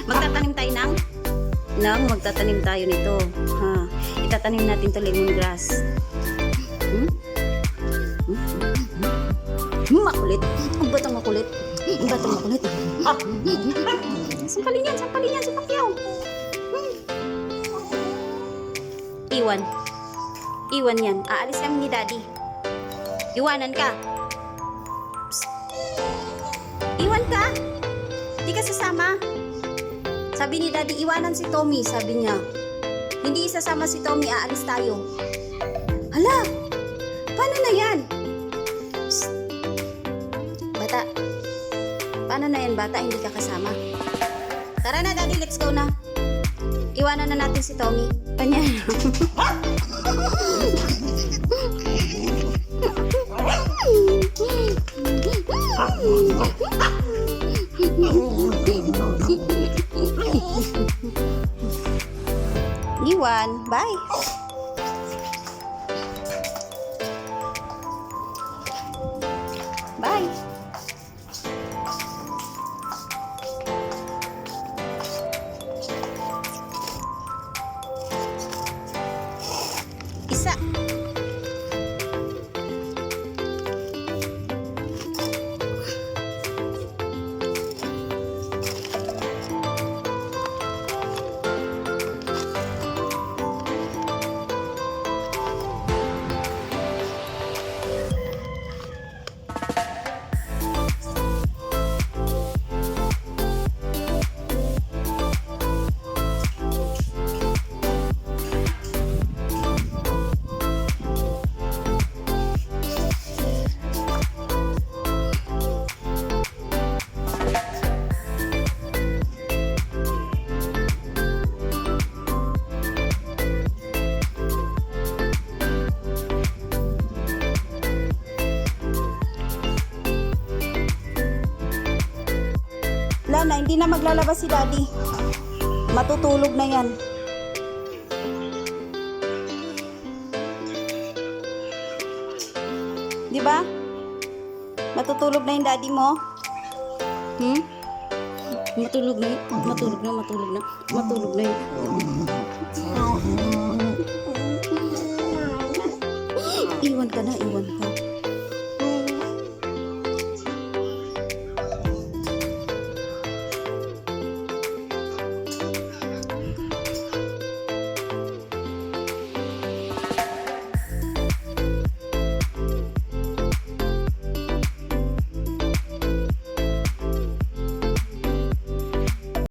Magtatanim tayo magtatanim tayo nito. Ha? Itatanim natin to lemongrass. Makulit. Ang batang makulit. Ang batang makulit. Sampalin yan, si Pacquiao. Iwan yan. Aalis kami ni Daddy. Iwanan ka. Psst. Iwan ka. Di ka sasama. Sabi ni Daddy, iwanan si Tommy. Sabi niya, hindi isasama si Tommy, aalis tayo. Hala, paano na yan? Psst. Bata, paano na yan bata, hindi ka kasama? Tara na Daddy, let's go na. Iwanan na natin si Tommy. Kanya. Iwan, bye. Bye. Isa. Na, hindi na maglalabas si Daddy. Matutulog na yan. Di ba? Matutulog na yung Daddy mo. Matulog na yun. Matulog na yun. Iwan ka na.